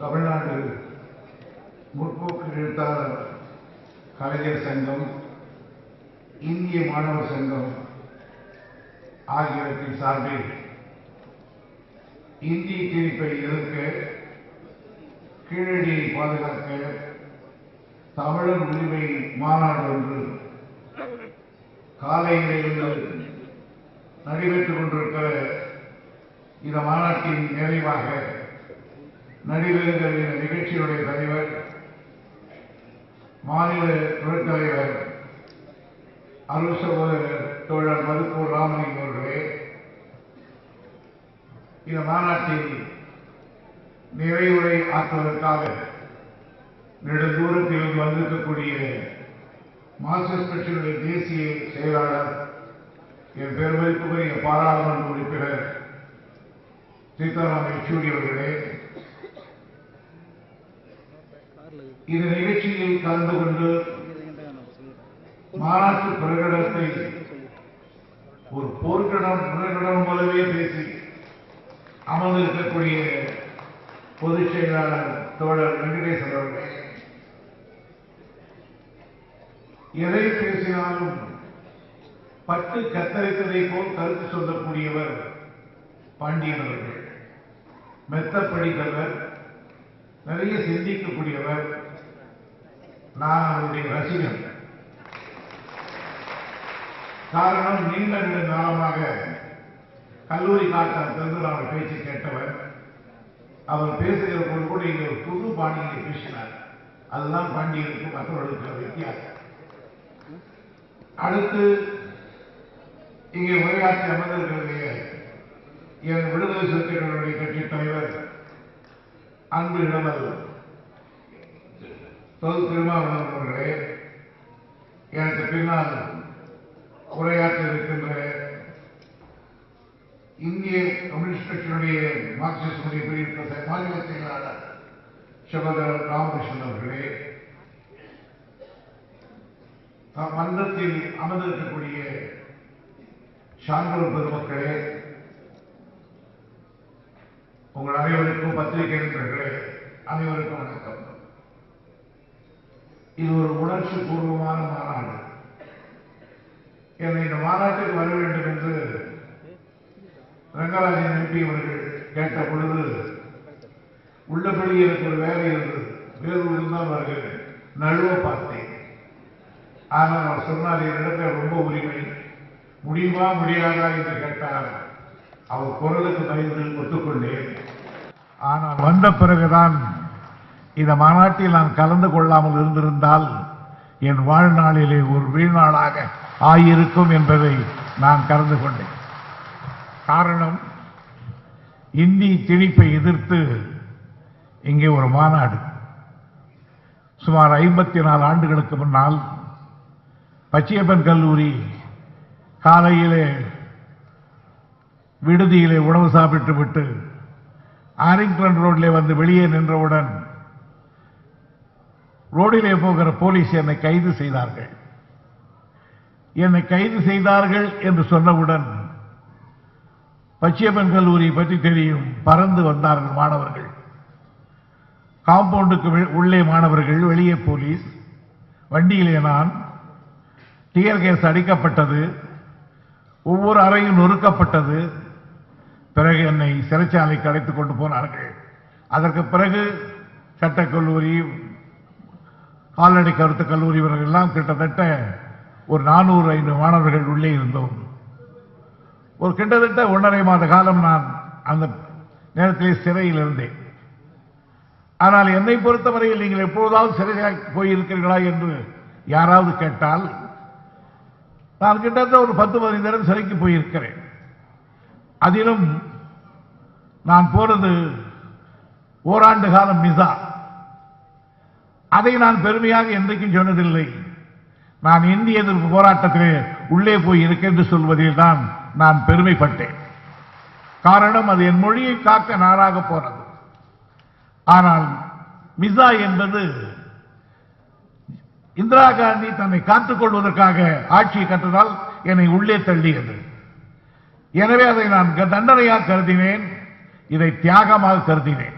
தமிழ்நாடு முற்போக்கு எழுத்தாளர் கலைஞர் சங்கம், இந்திய மாணவர் சங்கம் ஆகியவற்றின் சார்பில் இந்திய திணிப்பை எதிர்க்க, கீழடியை பாதுகாக்க தமிழர் உரிமை மாநாடு ஒன்று காலையிலிருந்து நடைபெற்றுக் கொண்டிருக்கிற இந்த மாநாட்டின் நிறைவாக நடைபெறுகிற இந்த நிகழ்ச்சியுடைய தலைவர், மாநில துணைத் தலைவர் அருள் சகோதரர் தோழர் மருப்பூர் ராமலிங்கம் அவர்களே, இந்த மாநாட்டில் நிறைவுரை ஆற்றுவதற்காக நெடுந்தூரத்தில் வந்திருக்கக்கூடிய மார்க்சிஸ்ட் கட்சியினுடைய தேசிய செயலாளர், என் பெருமதிப்புக்குரிய பாராளுமன்ற உறுப்பினர் சீதாராம் யெச்சூரி அவர்களே, இந்த நிகழ்ச்சியில் கலந்து கொண்டு மாநாட்டு பிரகடனத்தை ஒரு பிரகடனம் போலவே பேசி அமர்ந்திருக்கக்கூடிய பொதுச் செயலாளர் தோழர் வெங்கடேசன் அவர்களே, எதை பேசினாலும் பட்டு கத்தரித்ததை போல் கருத்து சொல்லக்கூடியவர் பாண்டியன் அவர்கள். மெத்த படித்தவர், நிறைய சிந்திக்கக்கூடியவர். நான் அவருடைய ரசிகன். காரணம், நீண்ட காலமாக கல்லூரி காலத்திலிருந்து நான் பேச்சு கேட்டவர். அவர் பேசுகிற போது கூட இங்கே ஒரு புது பாணியை பேசினார். அதுதான் பாண்டியனுக்கு மற்றவர்களுக்கு வித்தியாசம். அடுத்து இங்கே உரையாற்றி அமர்ந்திருக்கிறதே என் விடுதலை சிறுத்தைகளுடைய கட்சி தலைவர் அன்பு இளவல் திருமாவளவன் அவர்களே, எனக்கு பின்னால் உரையாற்ற இருக்கின்ற இந்திய கம்யூனிஸ்ட் கட்சியினுடைய மார்க்சிஸ்ட் பிரிவு மாநில செயலாளர் சகோதரர் ராமகிருஷ்ணன் அவர்களே, மன்றத்தில் அமர்ந்திருக்கக்கூடிய சான்றோர் பெருமக்களே, உங்கள் அனைவருக்கும் பத்திரிகை நண்பர்களே, அனைவருக்கும் வணக்கம். இது ஒரு உணர்ச்சி பூர்வமான மாநாடு. என்னை இந்த மாநாட்டுக்கு வர வேண்டும் என்று ரங்கராஜன் எம்பி அவர்கள் கேட்ட பொழுது உள்ளபடி எனக்கு ஒரு வேலை இருந்தது. வேலூரில் தான் வருகிறேன், நழுவ பார்த்தேன். ஆனால் அவர் சொன்னார், என்னிடத்தில் ரொம்ப உரிமை, முடியுமா முடியாதா என்று கேட்டார். அவர் குரலுக்கு பயந்து ஒத்துக்கொண்டேன். ஆனால் வந்த பிறகுதான் இந்த மாநாட்டில் நான் கலந்து கொள்ளாமல் இருந்திருந்தால் என் வாழ்நாளிலே ஒரு வீழ்நாளாக ஆயிருக்கும் என்பதை நான் கலந்து கொண்டேன். காரணம், இந்தி திணிப்பை எதிர்த்து இங்கே ஒரு மாநாடு. சுமார் 54 ஆண்டுகளுக்கு முன்னால் பச்சையப்பன் கல்லூரி காலையிலே விடுதியிலே உணவு சாப்பிட்டு விட்டு ஆரிங்டன் ரோடிலே வந்து வெளியே நின்றவுடன் ரோடிலே போகிற போலீஸ் என்னை கைது செய்தார்கள். என்னை கைது செய்தார்கள் என்று சொன்னவுடன் பச்சையப்பன் கல்லூரி பற்றி தெரியும், பறந்து வந்தார்கள் மாணவர்கள். காம்பவுண்டுக்கு உள்ளே மாணவர்கள், வெளியே போலீஸ். வண்டியிலே நான், டியர் கேஸ் அடிக்கப்பட்டது, ஒவ்வொரு அறையும் நொறுக்கப்பட்டது. பிறகு என்னை சிறைச்சாலைக்கு அழைத்துக் கொண்டு போனார்கள். அதற்கு பிறகு சட்டக்கல்லூரி, கால்நடை கருத்து கல்லூரி இவர்கள் எல்லாம் கிட்டத்தட்ட ஒரு 405 மாணவர்கள் உள்ளே இருந்தோம். ஒரு கிட்டத்தட்ட 1.5 மாத காலம் நான் அந்த நேரத்திலே சிறையில் இருந்தேன். ஆனால் என்னை பொறுத்தவரையில் நீங்கள் எப்பொழுதாவது சிறையாக போயிருக்கிறீர்களா என்று யாராவது கேட்டால், நான் கிட்டத்தட்ட ஒரு 10-15 நேரம் சிறைக்கு போயிருக்கிறேன். அதிலும் நான் போறது ஓராண்டு காலம் மிசா. அதை நான் பெருமையாக என்றைக்கும் சொன்னதில்லை. நான் இந்திய எதிர்ப்பு போராட்டத்திலே உள்ளே போய் இருக்கேன் என்று சொல்வதில் தான் நான் பெருமைப்பட்டேன். காரணம், அது என் மொழியை காக்க நானாக போனது. ஆனால் மிசா என்பது இந்திரா காந்தி தன்னை காத்துக் கொள்வதற்காக ஆட்சியை கற்றதால் என்னை உள்ளே தள்ளியது. எனவே அதை நான் தண்டனையாக கருதினேன், இதை தியாகமாக கருதினேன்.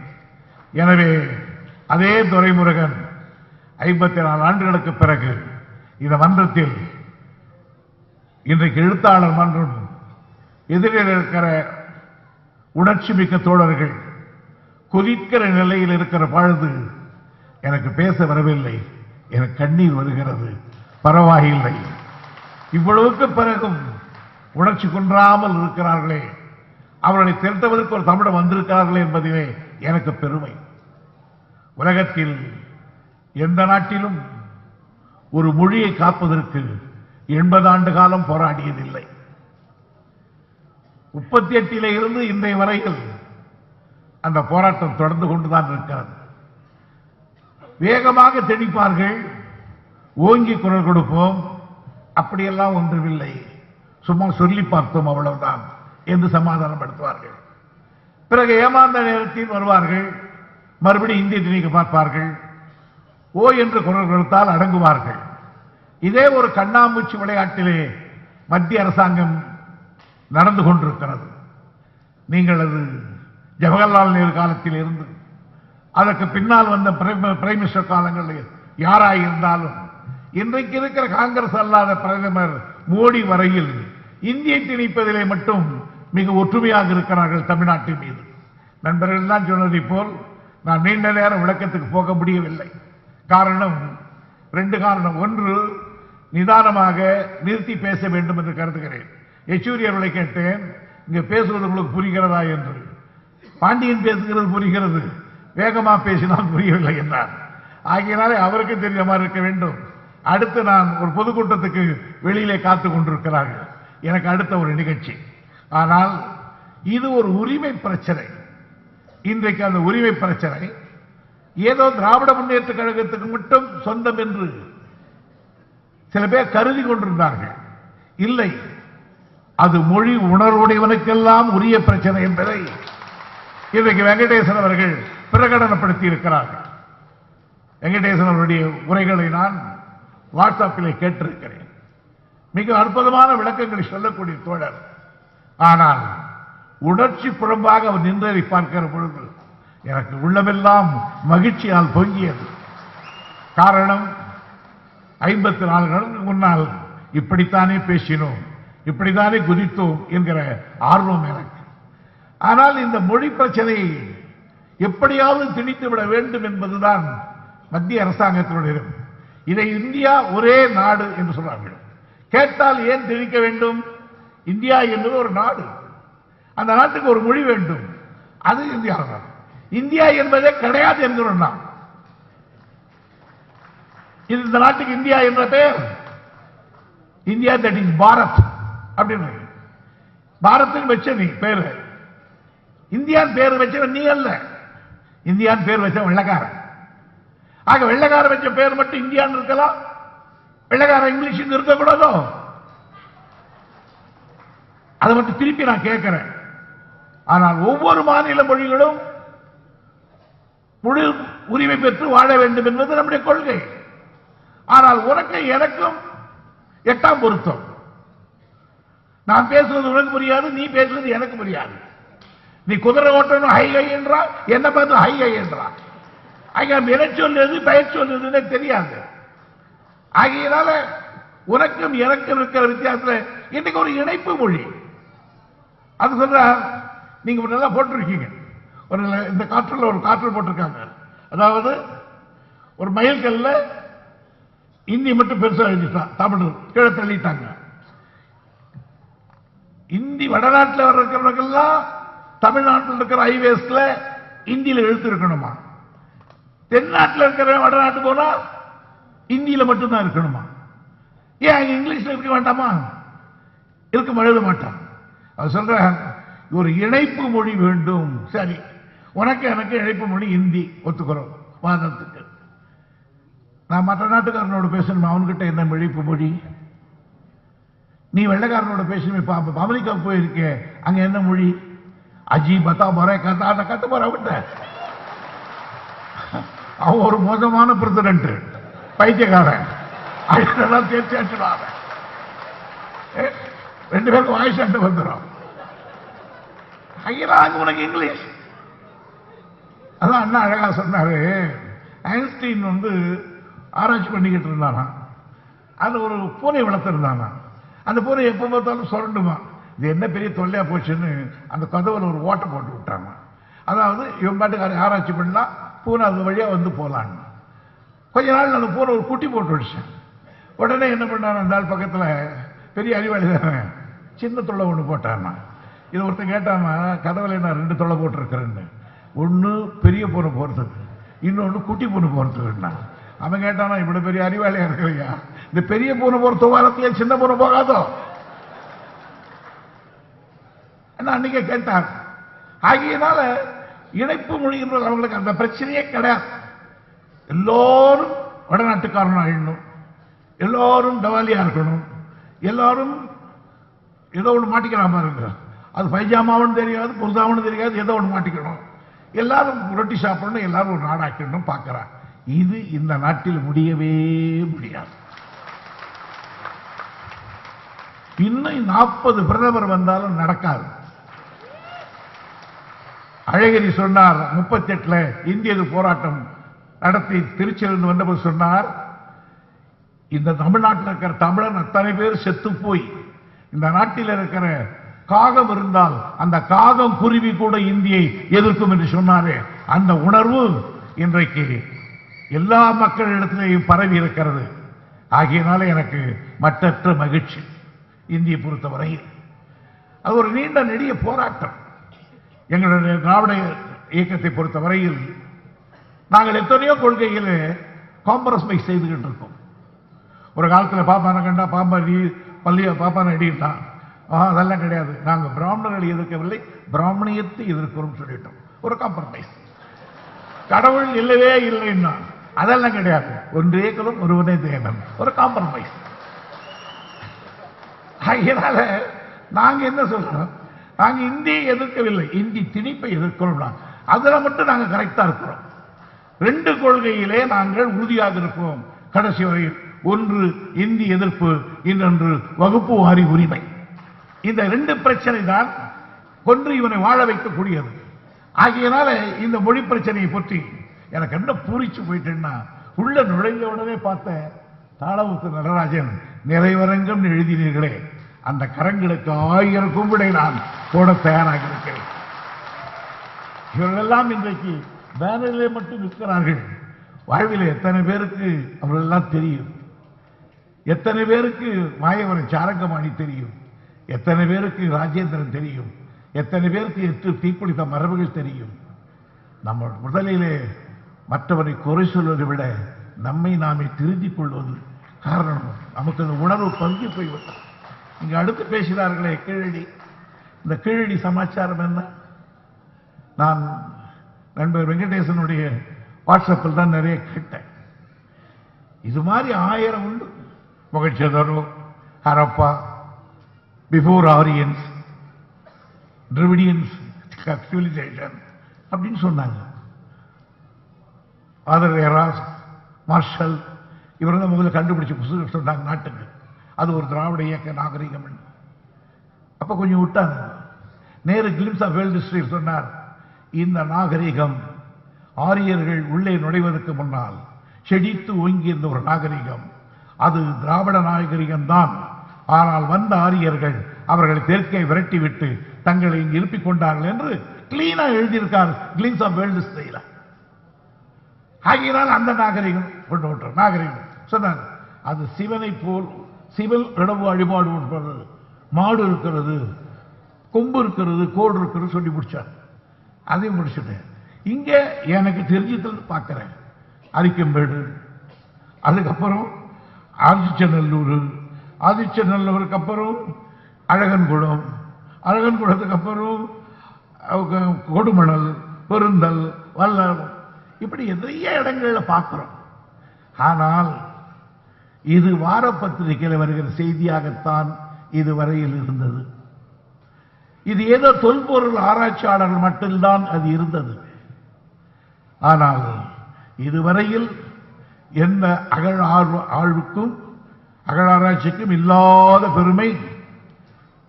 எனவே அதே துரைமுருகன் 54 ஆண்டுகளுக்கு பிறகு இந்த மன்றத்தில் இன்றைக்கு எழுத்தாளர் மன்றம் எதிரில் இருக்கிற உணர்ச்சி மிக்க தோழர்கள் கொதிக்கிற நிலையில் இருக்கிற பொழுது எனக்கு பேச வரவில்லை, எனக்கு கண்ணீர் வருகிறது. பரவாயில்லை, இவ்வளவுக்கு பிறகும் உணர்ச்சி குன்றாமல் இருக்கிறார்களே, அவர்களை திரட்டுவதற்கு ஒரு தமிழர் வந்திருக்கிறார்களே என்பதிலே எனக்கு பெருமை. உலகத்தில் எந்த நாட்டிலும் ஒரு மொழியை காப்பதற்கு 80 ஆண்டு காலம் போராடியதில்லை. 38 இருந்து இன்றைய வரையில் அந்த போராட்டம் தொடர்ந்து கொண்டுதான் இருக்கிறது. வேகமாக தெளிப்பார்கள், ஓங்கி குரல் கொடுப்போம், அப்படியெல்லாம் ஒன்றுமில்லை, சும்மா சொல்லி பார்த்தோம் அவ்வளவுதான் என்று சமாதானப்படுத்துவார்கள். பிறகு ஏமாந்த நேரத்தில் வருவார்கள், மறுபடியும் இந்திய திணிக்க பார்ப்பார்கள், ஓ என்று குரல் கொடுத்தால் அடங்குவார்கள். இதே ஒரு கண்ணாமூச்சி விளையாட்டிலே மத்திய அரசாங்கம் நடந்து கொண்டிருக்கிறது. நீங்கள் அது ஜவஹர்லால் நேரு காலத்தில் இருந்து அதற்கு பின்னால் வந்த பிரைம் மினிஸ்டர் காலங்களில் யாராயிருந்தாலும் இன்றைக்கு இருக்கிற காங்கிரஸ் அல்லாத பிரதமர் மோடி வரையில் இந்தியை திணிப்பதிலே மட்டும் மிக ஒற்றுமையாக இருக்கிறார்கள் தமிழ்நாட்டின் மீது. நண்பர்கள் தான் சொன்னதை போல் நான் நீண்ட நேரம் விளக்கத்துக்கு போக முடியவில்லை. காரணம் 2 காரணம். ஒன்று, நிதானமாக நிறுத்தி பேச வேண்டும் என்று கருதுகிறேன். யெச்சூரி அவர்களை கேட்டேன், இங்க பேசுவது உங்களுக்கு புரிகிறதா என்று. பாண்டியன் பேசுகிறது புரிகிறது, வேகமா பேசினால் புரியவில்லை என்றார். ஆகையினாலே அவருக்கு தெரிந்த மாதிரி இருக்க வேண்டும். அடுத்து நான் ஒரு பொதுக்கூட்டத்துக்கு வெளியிலே காத்து கொண்டிருக்கிறார்கள், எனக்கு அடுத்த ஒரு நிகழ்ச்சி. ஆனால் இது ஒரு உரிமை பிரச்சனை. இன்றைக்கு அந்த உரிமை பிரச்சனை ஏதோ திராவிட முன்னேற்ற கழகத்துக்கு மட்டும் சொந்தம் என்று சில பேர் கருதி கொண்டிருந்தார்கள். இல்லை, அது மொழி உணர்வுடையவனுக்கெல்லாம் உரிய பிரச்சனை என்பதை இன்றைக்கு வெங்கடேசன் அவர்கள் பிரகடனப்படுத்தி இருக்கிறார்கள். வெங்கடேசன் அவருடைய உரைகளை நான் வாட்ஸ்அப்பிலே கேட்டிருக்கிறேன். மிக அற்புதமான விளக்கங்களை சொல்லக்கூடிய தோழர். ஆனால் உணர்ச்சி புறம்பாக அவர் நின்றதை பார்க்கிற பொழுது எனக்கு உள்ளமெல்லாம் மகிழ்ச்சியால் பொங்கியது. காரணம், 54 ஆண்டுகளுக்கு முன்னால் இப்படித்தானே பேசினோம், இப்படித்தானே குதித்தோம் என்கிற ஆர்வம் எனக்கு. ஆனால் இந்த மொழி பிரச்சனையை எப்படியாவது திணித்து விட வேண்டும் என்பதுதான் மத்திய அரசாங்கத்தினுடைய. இதை இந்தியா ஒரே நாடு என்று சொல்றார்கள். கேட்டால் ஏன் திணிக்க வேண்டும்? இந்தியா என்பது ஒரு நாடு, அந்த நாட்டுக்கு ஒரு மொழி வேண்டும், அது இந்தியா. இந்தியா என்பதே கிடையாது என்கிறோம் நாம். இந்த நாட்டுக்கு இந்தியா என்ற பெயர் இந்தியா, தட் இஸ் பாரத் அப்படின்னு. பாரத்துக்கு வச்ச நீ பேரு, இந்தியான் பேர் வச்ச நீ அல்ல, இந்தியான் பேர் வச்ச வெள்ளக்காரன். ஆக வெள்ளக்காரன் வச்ச பேர் மட்டும் இந்தியான்னு இருக்கலாம், வெள்ளக்காரன் இங்கிலீஷுக்கு இருக்கக்கூடாதோ? அதை மட்டும் திருப்பி நான் கேட்கிறேன். ஆனால் ஒவ்வொரு மாநில மொழிகளும் முழு உரிமை பெற்று வாழ வேண்டும் என்பது நம்முடைய கொள்கை. ஆனால் உனக்கு எனக்கும் 8ஆம் பொருத்தம். நான் பேசுவது உனக்கு புரியாது, நீ பேசுவது எனக்கு புரியாது. நீ குதிரை ஓட்டணும் ஹை ஹை என்றா, என்ன பார்த்து ஹை ஹை என்றா. ஆகிய என சொல்லுது பெயர் சொல்லுதுன்னு தெரியாது. ஆகையினால உனக்கும் எனக்கும் இருக்கிற வித்தியாசத்தில் இன்னைக்கு ஒரு இணைப்பு மொழி. அது சொல்ற நீங்க நல்லா போட்டிருக்கீங்க, ஒரு இந்த காற்றில் ஒரு காற்றில் போட்டிருக்காங்க. அதாவது ஒரு மைல்கல்ல இந்தி மட்டும் பெருசா எழுதிட்டான், தமிழ் கீழே தள்ளிட்டாங்க. இந்தி வடநாட்டில் இருக்கிறவங்கெல்லாம் தமிழ்நாட்டில் இருக்கிற ஹைவேஸ்ல இந்தியில எழுத்து இருக்கணுமா? தென்னாட்டில் இருக்கிற வடநாட்டு போனா இந்தியில மட்டும்தான் இருக்கணுமா? ஏன் இங்கிலீஷ்ல இருக்க வேண்டாமா? இருக்க எழுத மாட்டான். அது சொல்ற ஒரு இணைப்பு மொழி வேண்டும். சரி, உனக்கு எனக்கு இணைப்பு மொழி இந்தி ஒத்துக்கிறோம் வாதத்துக்கு. நான் மற்ற நாட்டுக்காரனோட பேசணும், அவன்கிட்ட என்ன இணைப்பு மொழி? நீ வெள்ளைக்காரனோட பேசணும், அமெரிக்காவுக்கு போயிருக்க, அங்க என்ன மொழி? அஜி பத்தா போற கத்து போற விட்ட. அவன் ஒரு மோசமான பிரசிடென்ட், பைத்தியக்காரன். அதெல்லாம் தேர்ச்சி அடிச்சுடுவாங்க. 2 பேருக்கு வாய்ஸ் அண்டு வந்துடும். அங்க உனக்கு இங்கிலீஷ், அதான் அண்ணா அழகா சொன்னாரு. ஐன்ஸ்டீன் ஆராய்ச்சி பண்ணிக்கிட்டு இருந்தானா, அது ஒரு பூனை வளர்த்துருந்தானா. அந்த பூனை எப்போ பார்த்தாலும் சுரண்டுமா. இது என்ன பெரிய தொல்லையா போச்சுன்னு அந்த கதவுல ஒரு ஓட்டை போட்டு விட்டாங்க. அதாவது இவன் பாட்டுக்கு ஆராய்ச்சி பண்ணலாம், பூனை அது வழியா போகலான்னு. கொஞ்ச நாள் அந்த பூனை ஒரு குட்டி போட்டு வச்சேன். உடனே என்ன பண்ணான், அந்த ஆள் பக்கத்தில் பெரிய அறிவாளி தானே, சின்ன தொல்லை ஒன்று போட்டான்னா. இது ஒருத்தன் கேட்டான்னா, கதவுல நான் 2 தொல்லை போட்டிருக்கிறேன்னு. ஒன்று பெரிய பூனை போகிறதுக்கு, இன்னொன்று குட்டி பூனை போகிறதுக்குன்னா. அவன் கேட்டானா, இவ்வளவு பெரிய அறிவாளியா இருக்கிறையா, இந்த பெரிய பூனை போற துவாரத்திலே சின்ன பூனை போகாதோ அன்னைக்கே கேட்டார். ஆகியனால இணைப்பு மொழிகின்ற அவங்களுக்கு அந்த பிரச்சனையே கிடையாது. எல்லோரும் வடநாட்டுக்காரன் ஆயிடணும், எல்லாரும் டவாலியா இருக்கணும், எல்லாரும் ஏதோ ஒன்று மாட்டிக்கிறாம இருக்கு. அது பைஜாமாவும் தெரியாது, புருதாவும் தெரியாது, ஏதோ ஒன்று மாட்டிக்கணும். எல்லாரும் ரொட்டி சாப்பிடணும், எல்லாரும் ஒரு நாடாக்கணும் பார்க்கிறான். இது இந்த நாட்டில் முடியவே முடியாது. இன்னும் 40 பிரதமர் வந்தாலும் நடக்காது. அழகிரி சொன்னார், 38ல் இந்திய போராட்டம் நடத்தி திருச்சியிலிருந்து வந்தபோது சொன்னார், இந்த தமிழ்நாட்டில் இருக்கிற தமிழன் அத்தனை பேர் செத்து போய் இந்த நாட்டில் இருக்கிற காகம் இருந்தால் அந்த காகம் குருவி கூட இந்தியை எதிர்க்கும் என்று சொன்னாரே, அந்த உணர்வு இன்றைக்கு எல்லா மக்களிடத்திலேயும் பரவி இருக்கிறது. ஆகியனால எனக்கு மற்றற்ற மகிழ்ச்சி. இந்தியை பொறுத்தவரையில் அது ஒரு நீண்ட நெடிய போராட்டம். எங்களுடைய திராவிட இயக்கத்தை பொறுத்தவரையில் நாங்கள் எத்தனையோ கொள்கையில் காம்ப்ரமைஸ் செய்துகிட்டு இருக்கோம். ஒரு காலத்தில் பாப்பான கண்டா பாம்பி பள்ளிய பாப்பான அடிட்டான், அதெல்லாம் கிடையாது. நாங்கள் பிராமணர்களை எதிர்க்கவில்லை, பிராமணியத்தை எதிர்க்கிறோம் சொல்லிட்டோம். ஒரு காம்ப்ரமைஸ். கடவுள் இல்லவே இல்லைன்னா அதெல்லாம் கிடையாது, ஒன்றே குலம் ஒருவனே தேவன், ஒரு காம்ப்ரமைஸ். அதனால நாங்க என்ன சொல்றோம், நாங்க இந்தியை எதிர்க்கவில்லை, இந்தி திணிப்பை எதிர்க்கிறோம். அதுல மட்டும் நாங்க கரெக்டா இருக்கிறோம். 2 கொள்கையிலே நாங்கள் உறுதியாக இருப்போம் கடைசி வரையில். ஒன்று இந்தி எதிர்ப்பு, இன்னொன்று வகுப்பு வாரி உரிமை. இந்த 2 பிரச்சனை தான் கொன்று இவனை வாழ வைக்கக்கூடியது. ஆகியனால இந்த மொழி பிரச்சனையை பற்றி எனக்கு என்ன பூரிச்சு போயிட்டேன்னா, உள்ள நுழைந்த உடனே பார்த்த தாளமுத்து நடராஜன் நிறைவரங்கம் எழுதினீர்களே, அந்த கரங்களுக்கு 1000 கும்பிடை நான் போட தயாராக இருக்கிறேன். இவர்களெல்லாம் இன்றைக்கு பேனரிலே மட்டும் நிற்கிறார்கள். வாழ்வில் எத்தனை பேருக்கு அவர்களெல்லாம் தெரியும், எத்தனை பேருக்கு மாயவரன் சாரங்கமாணி தெரியும், எத்தனை பேருக்கு ராஜேந்திரன் தெரியும், எத்தனை பேருக்கு 8 தீக்குளித்த மரபுகள் தெரியும். நம்ம முதலிலே மற்றவரை குறை சொல்வதை விட நம்மை நாமே திருத்திக் கொள்வது காரணம். நமக்கு அந்த உணர்வு பங்கி போய்விட்டது. இங்க அடுத்து பேசினார்களே கீழடி, இந்த கீழடி சமாச்சாரம் என்ன? நான் நண்பர் வெங்கடேசனுடைய வாட்ஸ்அப்பில் தான் நிறைய கேட்டேன். இது மாதிரி 1000 உண்டு. Mohenjodaro, Harappa, before Aryans, Dravidians civilisation அப்படின்னு சொன்னாங்க. ஆதர் ஏராஸ், மார்ஷல் இவரெல்லாம் முதல்ல கண்டுபிடிச்சு புதுசு சொன்னாங்க நாட்டுக்கு. அது ஒரு திராவிட இயக்க நாகரிகம். அப்ப கொஞ்சம் விட்டாங்க. Nehru glimpses of world history சொன்னார், இந்த நாகரிகம் ஆரியர்கள் உள்ளே நுழைவதற்கு முன்னால் செடித்து ஓங்கியிருந்த ஒரு நாகரிகம், அது திராவிட நாகரிகம் தான். ஆனால் வந்த ஆரியர்கள் அவர்களை தெற்கே விரட்டிவிட்டு தங்களை இருப்பிக் கொண்டார்கள் என்று கிளீனா எழுதியிருக்கார் கிளிம்ஸ் ஆஃப் வேர்ல்ட் ஹிஸ்டரியில. ஆகியனால் அந்த நாகரிகம் கொண்டு விட்டார். நாகரிகம் சொன்னார், அது சிவனை போல் சிவல் இடவு வழிபாடு இருப்பது, மாடு இருக்கிறது, கொம்பு இருக்கிறது, கோடு இருக்கிறது சொல்லி முடிச்சார். அதையும் முடிச்சுட்டேன். இங்க எனக்கு தெரிஞ்சது பார்க்கிறேன், அரிக்கம்பேடு, அதுக்கப்புறம் ஆதிச்சநல்லூர், ஆதிச்சநல்லூருக்கு அப்புறம் அழகன்குளம், அழகன்குளத்துக்கு அப்புறம் கொடுமணல், பெருந்தல், வல்லம், இப்படி நிறைய இடங்கள்ல பார்க்கிறோம். ஆனால் இது வார பத்திரிகையில் வருகிற செய்தியாகத்தான் இதுவரையில் இருந்தது. இது ஏதோ தொல்பொருள் ஆராய்ச்சியாளர்கள் மட்டும்தான் அது இருந்தது. ஆனால் இதுவரையில் எந்த ஆழ்வுக்கும் அகழாராய்ச்சிக்கும் இல்லாத பெருமை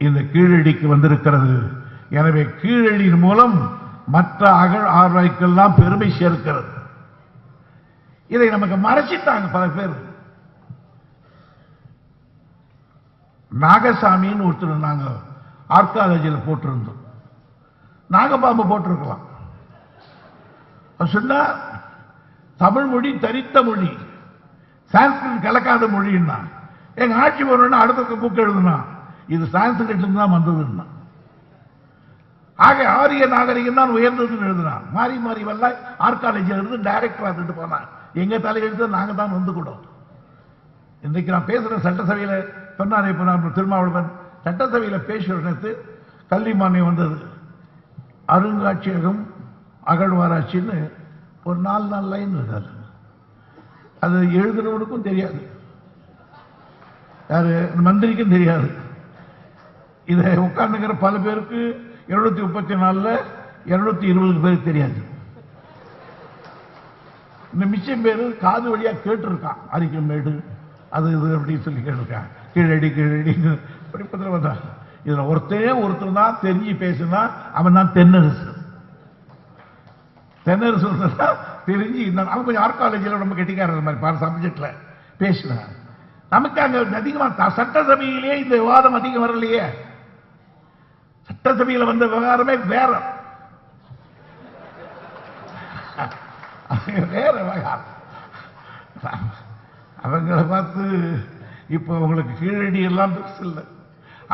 இந்த கீழடிக்கு வந்திருக்கிறது. எனவே கீழடியின் மூலம் மற்ற அகழ் ஆராய்க்கெல்லாம் பெருமை சேர்க்கிறது. இதை நமக்கு மறைச்சிட்டாங்க பல பேர். நாகசாமின்னு ஒருத்தர் நாங்க ஆர்காலஜியில் போட்டிருந்தோம். நாகபாம்பு போட்டிருக்கலாம். சொன்னா தமிழ் மொழி தரித்த மொழி, சான்ஸ்கிரிட் கலக்காத மொழின்னா எங்க ஆட்சி வரணும்னா அடுத்த புக் எழுதுனா இது சான்ஸ்கிரிட்ல தான் வந்ததுன்னா. ஆக ஆரிய நாகரிகம் தான் உயர்ந்ததுன்னு எழுதுனான். மாறி மாறி வரல ஆர்காலஜியில் இருந்து டைரக்டர் ஆகிட்டு போனான். எங்க தலையெழுத்து நாங்க தான் வந்து கூட. இன்றைக்கு நான் பேசுற சட்டசபையில் சொன்னார். இப்ப நான் திருமாவளவன் சட்டசபையில் பேசுறது கல்வி மானியம் வந்தது. அருங்காட்சியகம் அகழ்வாராய்ச்சின்னு ஒரு 4 லைன் இருக்காது. அது எழுதுறவனுக்கும் தெரியாது, யாரு மந்திரிக்கும் தெரியாது. இதை உட்கார்ந்துங்கிற பல பேருக்கு 234ல் 220 பேருக்கு தெரியாது. இந்த மிச்சம் பேரு காது வழியா கேட்டிருக்கான். அரிக்கமேடு அது இது அப்படின்னு சொல்லி கேட்டிருக்கான். கீழடி கீழடி படிப்பதில் வந்தா இதுல ஒருத்தர் தான் தெரிஞ்சு பேசுனா அவன் தான் தென்னரசு. தென்னரசு தெரிஞ்சு அவன் கொஞ்சம் ஆர்காலஜியில் நம்ம கெட்டிக்காரர் மாதிரி பாரு சப்ஜெக்ட்ல பேசினான். நமக்கு அங்க அதிகமா சட்டசபையிலேயே இந்த விவாதம் அதிகம் வரலையே. சட்டசபையில் வந்த விவகாரமே வேற வேற விவகாரம். அவங்களை பார்த்து இப்ப உங்களுக்கு கீழடி எல்லாம் இல்லை,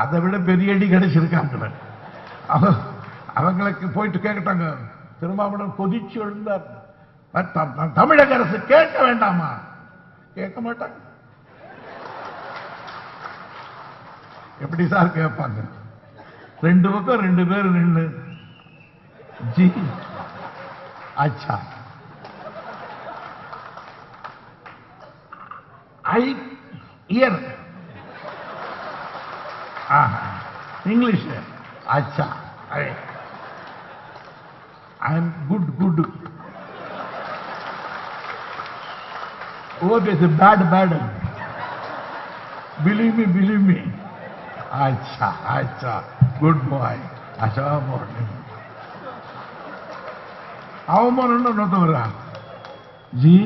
அதை விட பெரிய அடி கிடைச்சிருக்காங்க. அவங்களுக்கு போயிட்டு கேட்டாங்க. திருமாவளவன் கொதிச்சு எழுந்தார். தமிழக அரசு கேட்க வேண்டாமா? கேட்க மாட்டாங்க. எப்படி சார் கேட்பாங்க? 2 பக்கம் 2 பேர் நின்று ஜி அச்சா ஐ இயர் इंग्लिश है अच्छा आई एम गुड गुड वो कैसे बैड बैड बिलीव मी अच्छा अच्छा गुड बॉय अच्छा मॉर्निंग அவமானம் நோத்தவரா जी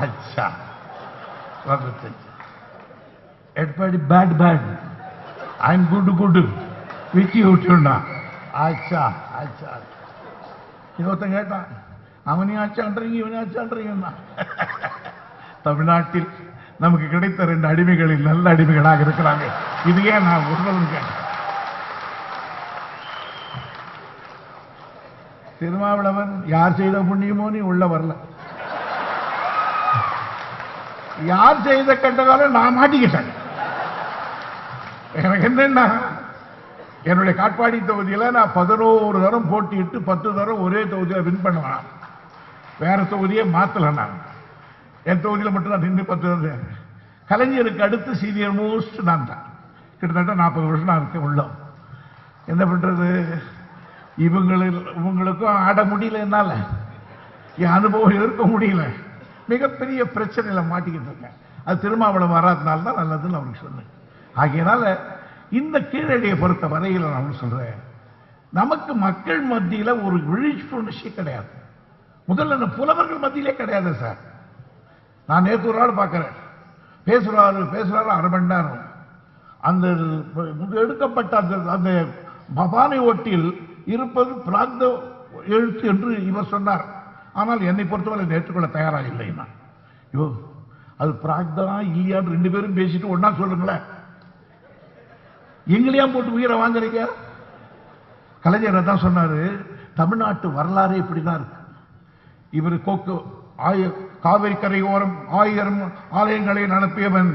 अच्छा Edappadi bad bad I am good good விக்கி விட்டுண்டா ஆச்சா ஆச்சா. இன்னொருத்தன் கேட்டான், அவனையும் ஆச்சான்றீங்க இவனையும் ஆச்சான்றீங்கன்னா. தமிழ்நாட்டில் நமக்கு கிடைத்த 2 அடிமைகளில் நல்ல அடிமைகளாக இருக்கிறாங்க. இது ஏன் நான் ஒருவரும் கேட்டேன். திருமாவளவன் யார் செய்த புண்ணியமோ நீ உள்ள வரல, யார் செய்த கெட்டதாலும் நான் மாட்டிக்கிட்டேன். எனக்கு என்னன்னா, என்னுடைய காட்பாடி தொகுதியில் நான் 11 தரம் போட்டியிட்டு 10 தரம் ஒரே தொகுதியில் வின் பண்ணுவேன். வேற தொகுதியை மாத்தல. நான் என் தொகுதியில் மட்டும் தான் நின்று 10 தரம். கலைஞருக்கு அடுத்து சீனியர் மோஸ்ட் நான் தான். கிட்டத்தட்ட 40 வருஷம் நான் இருக்கேன் உள்ள. என்ன பண்றது, இவங்களுக்கும் ஆட முடியல, என்னால என் அனுபவம் இருக்க முடியல. மிகப்பெரிய பிரச்சனையில மாட்டிக்கிட்டு இருக்கேன். அது திருமாவளவன் வராதனால தான் நல்லதுன்னு அவனுக்கு சொன்னேன். ஆகையினால இந்த கீழடியை பொறுத்த வரையில் நான் சொல்றேன், நமக்கு மக்கள் மத்தியில ஒரு விழிப்புணர்ச்சி கிடையாது. முதல்ல புலவர்கள் மத்தியிலே கிடையாது சார். நான் நேற்று ஒரு ஆள் பார்க்கிறேன், பேசுறாரு 1/2 மணி நேரம். அந்த எடுக்கப்பட்ட அந்த பவானி ஓட்டில் இருப்பது பிராந்த எழுத்து என்று இவர் சொன்னார். ஆனால் என்னை பொறுத்தவரை ஏற்றுக்கொள்ள தயாராக இல்லை. நான் யோ அது பிராக்தனா இல்லையான்னு 2 பேரும் பேசிட்டு ஒன்னா சொல்லுங்களேன். எங்களையா போட்டு உயிரை வாங்குறீங்க? கலைஞர் தான் சொன்னாரு, தமிழ்நாட்டு வரலாறு இப்படிதான் இருக்கு. இவர் காவிரி கரையோரம் 1000 ஆலயங்களை நடத்தியவன்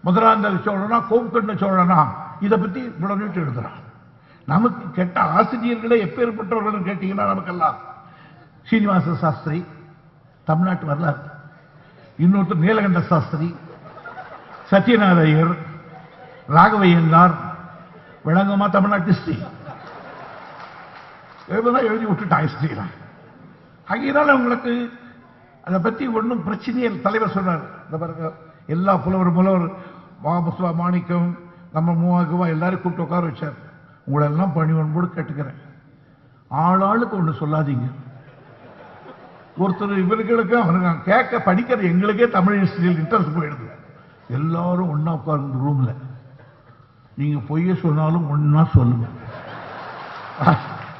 முதலாந்தர் சோழனா கோம்கண்ண சோழனா, இதை பத்தி இவ்வளவு நீட்டு எழுதுறான். நமக்கு கெட்ட ஆசிரியர்களே எப்பேற்பட்டவர்கள் கேட்டீங்கன்னா நமக்கெல்லாம் சீனிவாச சாஸ்திரி தமிழ்நாட்டு வரலாறு, இன்னொருத்தர் நீலகண்ட சாஸ்திரி, சத்யநாத ஐயர், ராகவையங்கார், விளங்கமா தமிழ்நாட்டு ஹிஸ்டரி எழுதி விட்டுட்டான் ஹிஸ்டரிலாம். ஆகையினால உங்களுக்கு அதை பத்தி ஒன்றும் பிரச்சனையே. தலைவர் சொன்னார், இந்த பாருங்க எல்லா புலவர் மாபுஸ்வா மாணிக்கம் நம்ம மூவாக்குவா எல்லாரும் கூப்பிட்டு உட்கார வச்சார். உங்களெல்லாம் பணி ஒன்போடு கேட்டுக்கிறேன், ஆளாளுக்கு ஒண்ணு சொல்லாதீங்க. ஒருத்தர் இவர்களுக்கு அவனுக்கு கேட்க படிக்கிற எங்களுக்கே தமிழ் ஹிஸ்டரியில் இன்ட்ரெஸ்ட் போயிடுது. எல்லாரும் ஒன்னா உட்கார்ந்து ரூம்ல நீங்க பொய்ய சொன்னாலும் ஒன்னா சொல்லுங்க.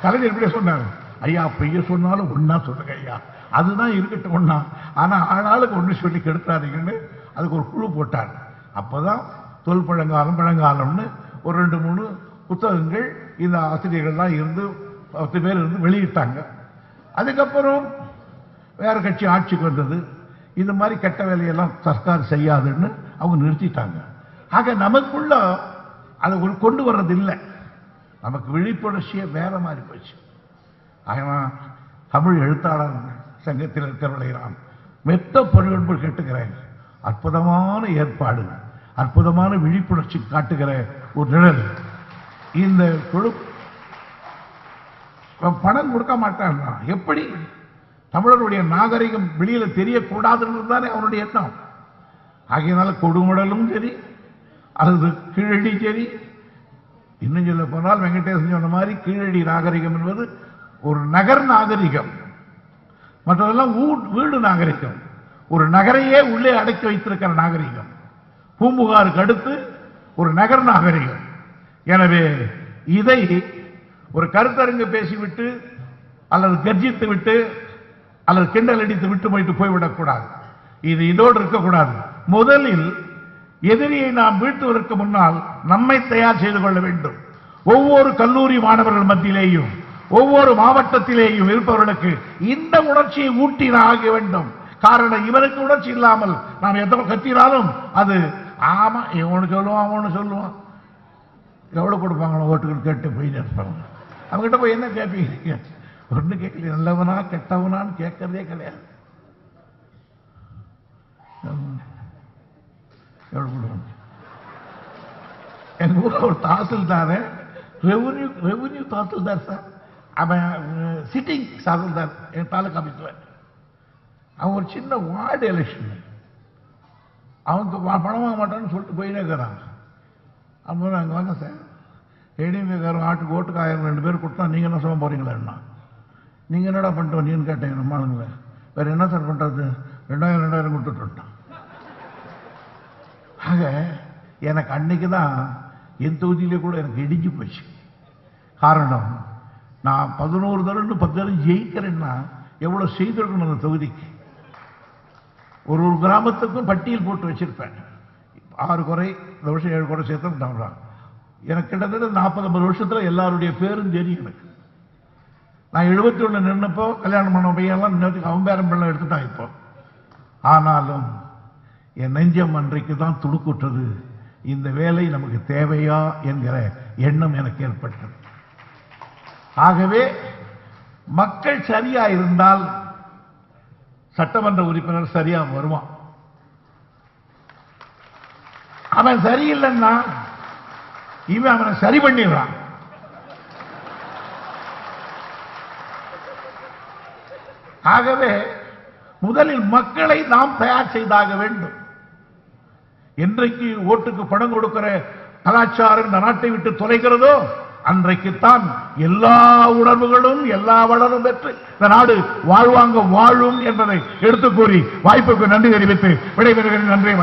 கலைஞர் இப்படியே சொன்னாங்க, ஐயா பொய்ய சொன்னாலும் ஒன்னா சொல்லுங்க ஐயா, அதுதான் இருக்கட்டும் ஒன்னா, ஆனா ஆளாளுக்கு ஒண்ணு சொல்லி கெடுத்தாதீங்கன்னு அதுக்கு ஒரு குழு போட்டாங்க. அப்பதான் தொல்பழங்காலம் பழங்காலம்னு ஒரு 2-3 புத்தகங்கள் இந்த ஆசிரியர்கள்லாம் இருந்து 10 பேர் இருந்து வெளியிட்டாங்க. அதுக்கப்புறம் வேற கட்சி ஆட்சிக்கு வந்தது. இந்த மாதிரி கெட்ட வேலையெல்லாம் சர்க்கார் செய்யாதுன்னு அவங்க நிறுத்திட்டாங்க. ஆக நமக்குள்ள அதை கொண்டு வர்றது இல்லை. நமக்கு விழிப்புணர்ச்சியே வேற மாதிரி போச்சு. ஆனால் தமிழ் எழுத்தாளர் சங்கத்தில் இருக்கிறவர்களை நான் மெத்த பணிவன்பு கேட்டுக்கிறேன். அற்புதமான ஏற்பாடு, அற்புதமான விழிப்புணர்ச்சி காட்டுகிற ஒரு நிழல். இந்த குழு பணம் கொடுக்க மாட்டான். எப்படி தமிழருடைய நாகரிகம் வெளியில தெரியக்கூடாதுன்னு தானே அவனுடைய எண்ணம். ஆகையினால கொடுமுடலும் சரி, அல்லது கீழடி சரி, இன்னும் சொல்ல போனால் வெங்கடேசன் சொன்ன மாதிரி கீழடி நாகரிகம் என்பது ஒரு நகர் நாகரிகம், மற்றதெல்லாம் வீடு நாகரிகம். ஒரு நகரையே உள்ளே அடக்கி வைத்திருக்கிற நாகரிகம். பூம்புகாருக்கு அடுத்து ஒரு நகர் நாகரிகம். எனவே இதை ஒரு கருத்தரங்கு பேசிவிட்டு அல்லது கர்ஜித்து விட்டு அல்லது கிண்டல் அடித்து விட்டு போயிட்டு போய்விடக்கூடாது. இது இதோடு இருக்கக்கூடாது. முதலில் எதிரியை நாம் வீழ்த்துவதற்கு முன்னால் நம்மை தயார் செய்து கொள்ள வேண்டும். ஒவ்வொரு கல்லூரி மாணவர்கள் மத்தியிலேயும் ஒவ்வொரு மாவட்டத்திலேயும் இருப்பவர்களுக்கு இந்த உணர்ச்சியை ஊட்டின ஆக வேண்டும். காரணம், இவருக்கு உணர்ச்சி இல்லாமல் நாம் எத்தனை கத்தினாலும் அது ஆமா இவனு சொல்லுவான் அவனு சொல்லுவான், எவ்வளவு கொடுப்பாங்களோ ஓட்டுகள் கேட்டு போய் நிற்பாங்க. அவங்ககிட்ட போய் என்ன கேட்பீங்க? ஒண்ணு கேட்கல, நல்லவனா கெட்டவனான்னு கேட்கறதே கிடையாது. எவ்வளவு கொடுப்பாங்க? எங்க ஊர்ல ஒரு தாசில்தார், ரெவன்யூ தாசில்தார் சார், அவன் சிட்டிங் தாசில்தார் என் தாலுகா ஆபீஸ்ல. அவன் ஒரு சின்ன வார்டு எலெக்ஷன், அவனுக்கு பணம் வாங்க மாட்டான்னு சொல்லிட்டு போயினே இருக்கிறாங்க. அப்போ அங்கே வாங்க சார், ஏடிஎம்காரன் ஆட்டுக்கு ஓட்டுக்கு 1000-2 பேர் கொடுத்தா நீங்கள் என்ன சொல்ல போறீங்களா? நீங்கள் என்னடா பண்ணிட்டு நீன்னு கேட்டீங்க. நம்ம ஆளுங்கள வேற என்ன சார் பண்ணுறது, 2000 கொடுத்துட்டு விட்டான். ஆக எனக்கு அன்னைக்கு தான் என் தொகுதியிலே கூட எனக்கு இடிஞ்சு போச்சு. காரணம், நான் 11 தடவை 10 தடவை ஜெயிக்கிறேன்னா எவ்வளவு செய்திருக்கணும் அந்த தொகுதிக்கு. ஒரு கிராமத்துக்கும் பட்டியல் போட்டு வச்சிருப்பேன். 6 குறை, இந்த வருஷம் 7 குறை சேர்த்து. எனக்கு கிட்டத்தட்ட 40-50 வருஷத்துல எல்லாருடைய பேரும் தெரியும் எனக்கு. நான் 71 நின்னப்போ கல்யாணம் பண்ண பையெல்லாம் இன்னத்துக்கு அவன் பேரம் பிள்ளை எடுத்துட்டான் இப்போ. ஆனாலும் என் நெஞ்சம் அன்றைக்கு தான் துடுக்குற்றது. இந்த வேலை நமக்கு தேவையா என்கிற எண்ணம் எனக்கு ஏற்பட்டது. ஆகவே மக்கள் சரியா இருந்தால் சட்டமன்ற உறுப்பினர் சரியா வருவான். அவன் சரியில்லைன்னா இவன் அவனை சரி பண்ணிடுறான். ஆகவே முதலில் மக்களை நாம் தயார் செய்தாக வேண்டும். என்றைக்கு ஓட்டுக்கு பணம் கொடுக்கிற கலாச்சாரம் இந்த நாட்டை விட்டு தொலைகிறதோ அன்றைக்குத்தான் எல்லா உணர்வுகளும் எல்லா வளரும் பெற்று இந்த நாடு வாழ்வாங்க வாழும் என்பதை எடுத்துக் கூறி வாய்ப்புக்கு நன்றி தெரிவித்து விடைபெறுகிறேன். நன்றி.